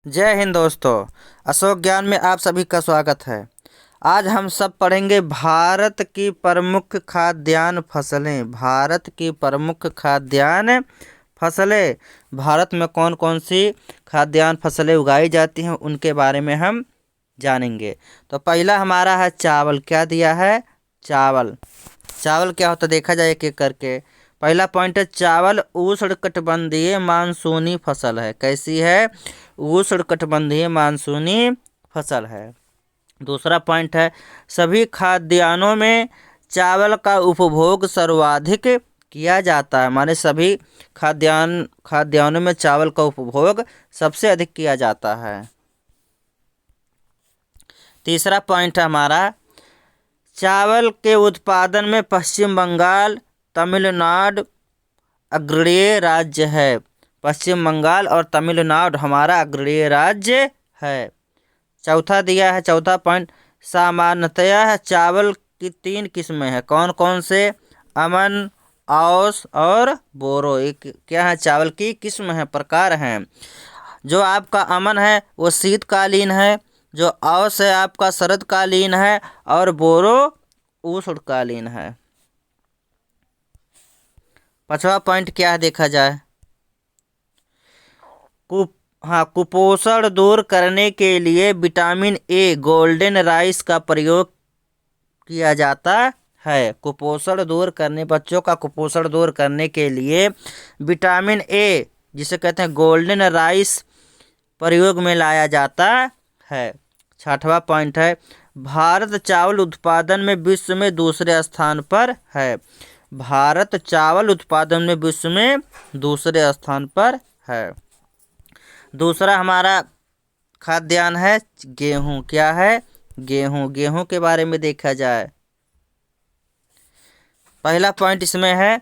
जय हिंद दोस्तों। अशोक ज्ञान में आप सभी का स्वागत है। आज हम सब पढ़ेंगे भारत की प्रमुख खाद्यान्न फसलें। भारत की प्रमुख खाद्यान्न फसलें। भारत में कौन कौन सी खाद्यान्न फसलें उगाई जाती हैं उनके बारे में हम जानेंगे। तो पहला हमारा है चावल। क्या दिया है? चावल। चावल क्या होता है देखा जाए एक एक करके। पहला पॉइंट है चावल उष्णकटिबंधीय मानसूनी फसल है। कैसी है? उष्णकटिबंधीय मानसूनी फसल है। दूसरा पॉइंट है सभी खाद्यान्नों में चावल का उपभोग सर्वाधिक किया जाता है। माने सभी खाद्यान्नों में चावल का उपभोग सबसे अधिक किया जाता है। तीसरा पॉइंट है हमारा चावल के उत्पादन में पश्चिम बंगाल तमिलनाडु अग्रणीय राज्य है। पश्चिम बंगाल और तमिलनाडु हमारा अग्रणीय राज्य है। चौथा दिया है, चौथा पॉइंट सामान्यतया चावल की 3 किस्में हैं। कौन कौन से? अमन, औस और बोरो। एक क्या है? चावल की किस्म है, प्रकार हैं। जो आपका अमन है वो शीतकालीन है, जो औस है आपका शरदकालीन है और बोरो उष्णकालीन है। पांचवा पॉइंट क्या है देखा जाए। कुपोषण दूर करने के लिए विटामिन ए गोल्डन राइस का प्रयोग किया जाता है। कुपोषण दूर करने बच्चों का कुपोषण दूर करने के लिए विटामिन ए जिसे कहते हैं गोल्डन राइस प्रयोग में लाया जाता है। छठवां पॉइंट है भारत चावल उत्पादन में विश्व में दूसरे स्थान पर है। भारत चावल उत्पादन में विश्व में दूसरे स्थान पर है। दूसरा हमारा खाद्यान्न है गेहूं। क्या है? गेहूं। गेहूं के बारे में देखा जाए। पहला पॉइंट इसमें है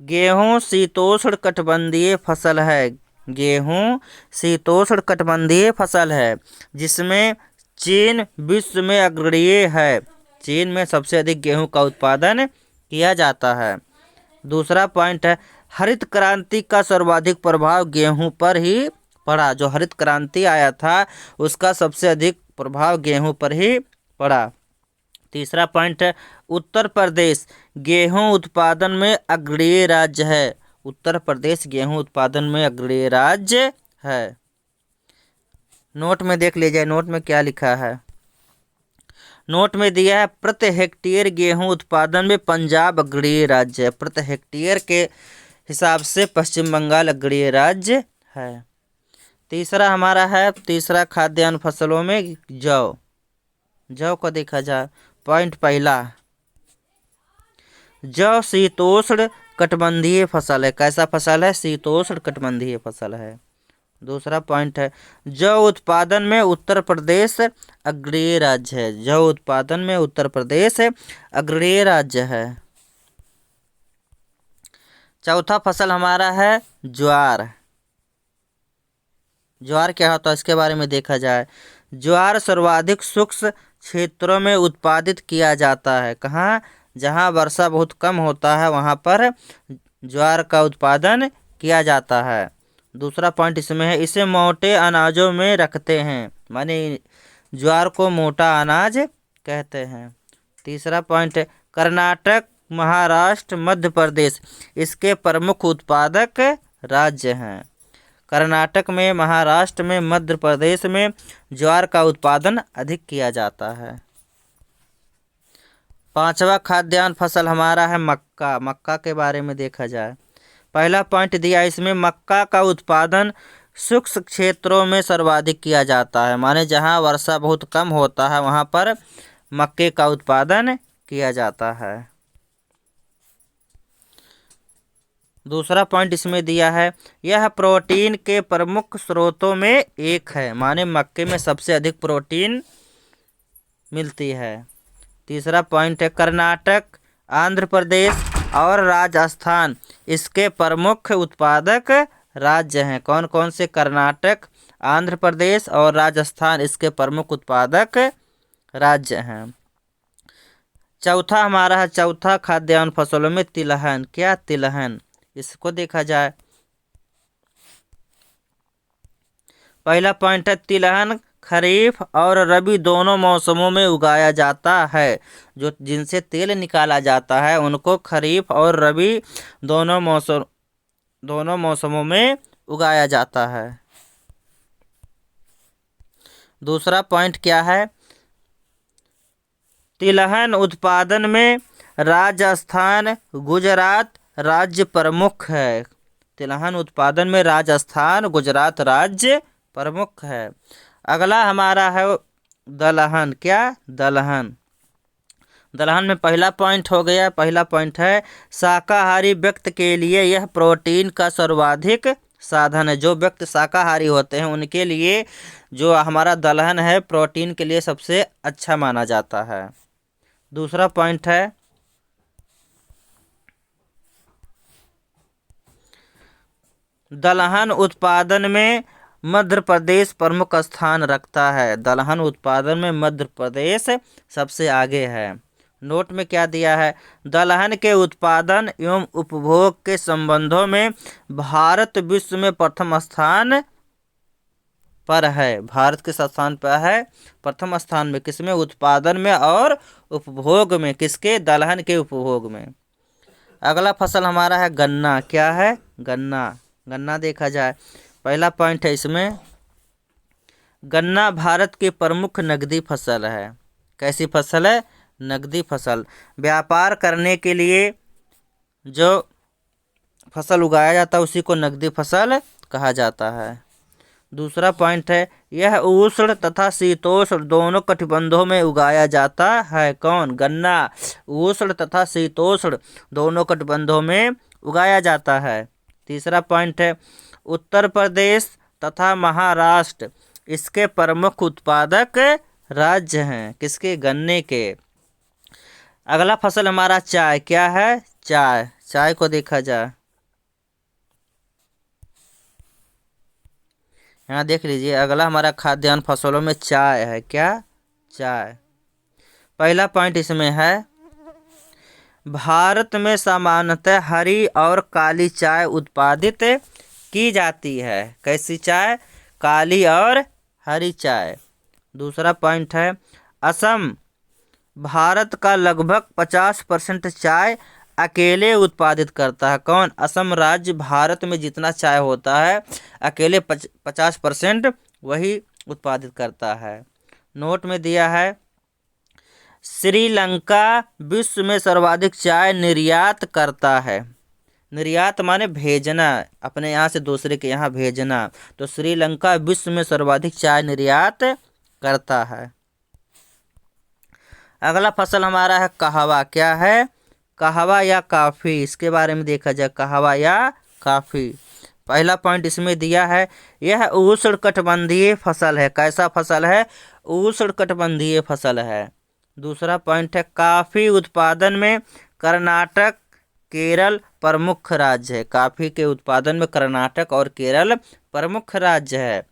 गेहूं शीतोष्ण कटिबंधीय फसल है। गेहूं शीतोष्ण कटिबंधीय फसल है जिसमें चीन विश्व में अग्रणीय है। चीन में सबसे अधिक गेहूं का उत्पादन किया जाता है। दूसरा पॉइंट है हरित क्रांति का सर्वाधिक प्रभाव गेहूं पर ही पड़ा। जो हरित क्रांति आया था उसका सबसे अधिक प्रभाव गेहूं पर ही पड़ा। तीसरा पॉइंट है उत्तर प्रदेश गेहूं उत्पादन में अग्रणीय राज्य है। उत्तर प्रदेश गेहूं उत्पादन में अग्रणीय राज्य है। नोट में देख लीजिए, नोट में क्या लिखा है। नोट में दिया है प्रति हेक्टेयर गेहूं उत्पादन में पंजाब अग्रणीय राज्य है। प्रति हेक्टेयर के हिसाब से पश्चिम बंगाल अग्रणीय राज्य है। तीसरा हमारा है तीसरा खाद्यान्न फसलों में जौ। जौ को देखा जाए। पॉइंट पहला जौ शीतोष्ण कटिबंधीय फसल है। कैसा फसल है? शीतोष्ण कटिबंधीय फसल है। दूसरा पॉइंट है जौ उत्पादन में उत्तर प्रदेश अग्रणीय राज्य है। जौ उत्पादन में उत्तर प्रदेश अग्रणीय राज्य है। चौथा फसल हमारा है ज्वार। ज्वार क्या होता है इसके बारे में देखा जाए। ज्वार सर्वाधिक शुष्क क्षेत्रों में उत्पादित किया जाता है। कहाँ? जहाँ वर्षा बहुत कम होता है वहाँ पर ज्वार का उत्पादन किया जाता है। दूसरा पॉइंट इसमें है इसे मोटे अनाजों में रखते हैं। माने ज्वार को मोटा अनाज कहते हैं। तीसरा पॉइंट है कर्नाटक महाराष्ट्र मध्य प्रदेश इसके प्रमुख उत्पादक राज्य हैं। कर्नाटक में, महाराष्ट्र में, मध्य प्रदेश में ज्वार का उत्पादन अधिक किया जाता है। पांचवा खाद्यान्न फसल हमारा है मक्का। मक्का के बारे में देखा जाए। पहला पॉइंट दिया इसमें मक्का का उत्पादन शुष्क क्षेत्रों में सर्वाधिक किया जाता है। माने जहां वर्षा बहुत कम होता है वहां पर मक्के का उत्पादन किया जाता है। दूसरा पॉइंट इसमें दिया है यह प्रोटीन के प्रमुख स्रोतों में एक है। माने मक्के में सबसे अधिक प्रोटीन मिलती है। तीसरा पॉइंट है कर्नाटक, आंध्र प्रदेश और राजस्थान इसके प्रमुख उत्पादक राज्य हैं। कौन कौन से? कर्नाटक, आंध्र प्रदेश और राजस्थान इसके प्रमुख उत्पादक राज्य हैं। चौथा हमारा है चौथा खाद्यान्न फसलों में तिलहन। क्या? तिलहन। इसको देखा जाए। पहला पॉइंट है तिलहन खरीफ और रबी दोनों मौसमों में उगाया जाता है। जो जिनसे तेल निकाला जाता है उनको खरीफ और रबी दोनों मौसमों में उगाया जाता है। दूसरा पॉइंट क्या है? तिलहन उत्पादन में राजस्थान गुजरात राज्य प्रमुख है। तिलहन उत्पादन में राजस्थान गुजरात राज्य प्रमुख है। अगला हमारा है दलहन। क्या? दलहन। दलहन में पहला पॉइंट हो गया। पहला पॉइंट है शाकाहारी व्यक्ति के लिए यह प्रोटीन का सर्वाधिक साधन है। जो व्यक्ति शाकाहारी होते हैं उनके लिए जो हमारा दलहन है प्रोटीन के लिए सबसे अच्छा माना जाता है। दूसरा पॉइंट है दलहन उत्पादन में मध्य प्रदेश प्रमुख स्थान रखता है। दलहन उत्पादन में मध्य प्रदेश सबसे आगे है। नोट में क्या दिया है? दलहन के उत्पादन एवं उपभोग के संबंधों में भारत विश्व में प्रथम स्थान पर है। भारत के स्थान पर है प्रथम स्थान में। किसमें? उत्पादन में और उपभोग में। किसके? दलहन के उपभोग में। अगला फसल हमारा है गन्ना। क्या है? गन्ना। गन्ना देखा जाए पहला पॉइंट है इसमें गन्ना भारत की प्रमुख नकदी फसल है। कैसी फसल है? नकदी फसल। व्यापार करने के लिए जो फसल उगाया जाता है उसी को नकदी फसल कहा जाता है। दूसरा पॉइंट है यह उष्ण तथा शीतोष्ण दोनों कटिबंधों में उगाया जाता है। कौन? गन्ना उष्ण तथा शीतोष्ण दोनों कटिबंधों में उगाया जाता है। तीसरा पॉइंट है उत्तर प्रदेश तथा महाराष्ट्र इसके प्रमुख उत्पादक राज्य हैं। किसके? गन्ने के। अगला फसल हमारा चाय। क्या है? चाय। चाय को देखा जाए यहाँ देख लीजिए अगला हमारा खाद्यान्न फसलों में चाय है। क्या? चाय। पहला पॉइंट इसमें है भारत में सामान्यतः हरी और काली चाय उत्पादित की जाती है। कैसी चाय? काली और हरी चाय। दूसरा पॉइंट है असम भारत का लगभग 50% चाय अकेले उत्पादित करता है। कौन? असम राज्य भारत में जितना चाय होता है अकेले 50% वही उत्पादित करता है। नोट में दिया है श्रीलंका विश्व में सर्वाधिक चाय निर्यात करता है। निर्यात माने भेजना, अपने यहाँ से दूसरे के यहाँ भेजना। तो श्रीलंका विश्व में सर्वाधिक चाय निर्यात करता है। अगला फसल हमारा है कहवा। क्या है? कहवा या काफ़ी। इसके बारे में देखा जाए कहवा या काफ़ी। पहला पॉइंट इसमें दिया है यह उष्णकटिबंधीय फसल है। कैसा फसल है? उष्णकटिबंधीय फसल है। दूसरा पॉइंट है काफ़ी उत्पादन में कर्नाटक केरल प्रमुख राज्य है। काफ़ी के उत्पादन में कर्नाटक और केरल प्रमुख राज्य है।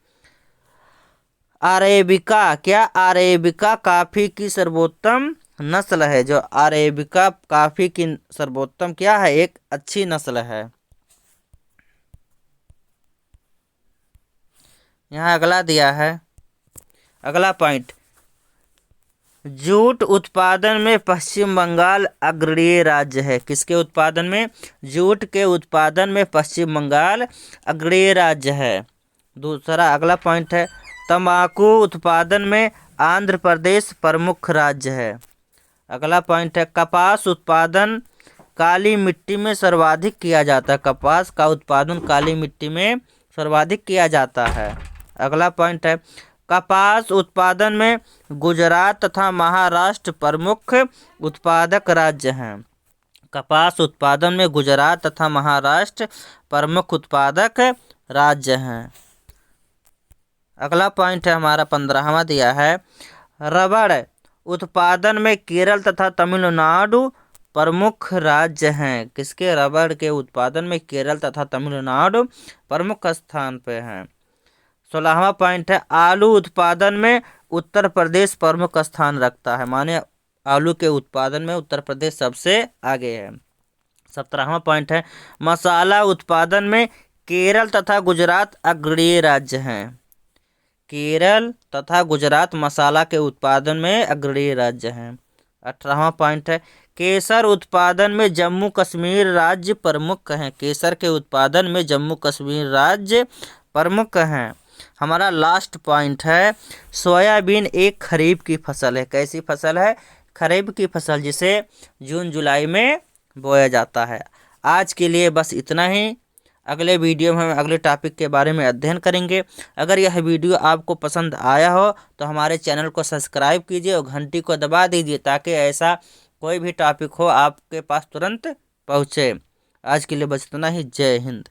अरेबिका। क्या? अरेबिका काफ़ी की सर्वोत्तम नस्ल है। जो अरेबिका काफ़ी की सर्वोत्तम क्या है? एक अच्छी नस्ल है। यहाँ अगला दिया है अगला पॉइंट जूट उत्पादन में पश्चिम बंगाल अग्रणीय राज्य है। किसके उत्पादन में? जूट के उत्पादन में पश्चिम बंगाल अग्रणीय राज्य है। दूसरा अगला पॉइंट है तंबाकू उत्पादन में आंध्र प्रदेश प्रमुख राज्य है। अगला पॉइंट है कपास उत्पादन काली मिट्टी में सर्वाधिक किया जाता है। कपास का उत्पादन काली मिट्टी में सर्वाधिक किया जाता है। अगला पॉइंट है कपास उत्पादन में गुजरात तथा महाराष्ट्र प्रमुख उत्पादक राज्य हैं। कपास उत्पादन में गुजरात तथा महाराष्ट्र प्रमुख उत्पादक राज्य हैं। अगला पॉइंट है हमारा 15वां दिया है रबड़ उत्पादन में केरल तथा तमिलनाडु प्रमुख राज्य हैं। किसके? रबड़ के उत्पादन में केरल तथा तमिलनाडु प्रमुख स्थान पे हैं। 16वां पॉइंट है आलू उत्पादन में उत्तर प्रदेश प्रमुख स्थान रखता है। माने आलू के उत्पादन में उत्तर प्रदेश सबसे आगे है। 17वां पॉइंट है मसाला उत्पादन में केरल तथा गुजरात अग्रणीय राज्य हैं। केरल तथा गुजरात मसाला के उत्पादन में अग्रणी राज्य हैं। 18वां पॉइंट है, केसर उत्पादन में जम्मू कश्मीर राज्य प्रमुख हैं। केसर के उत्पादन में जम्मू कश्मीर राज्य प्रमुख हैं। हमारा लास्ट पॉइंट है, सोयाबीन एक खरीफ की फसल है। कैसी फसल है? खरीफ की फसल, जिसे जून जुलाई में बोया जाता है। आज के लिए बस इतना ही। अगले वीडियो में हम अगले टॉपिक के बारे में अध्ययन करेंगे। अगर यह वीडियो आपको पसंद आया हो तो हमारे चैनल को सब्सक्राइब कीजिए और घंटी को दबा दीजिए, ताकि ऐसा कोई भी टॉपिक हो आपके पास तुरंत पहुँचे। आज के लिए बस इतना ही। जय हिंद।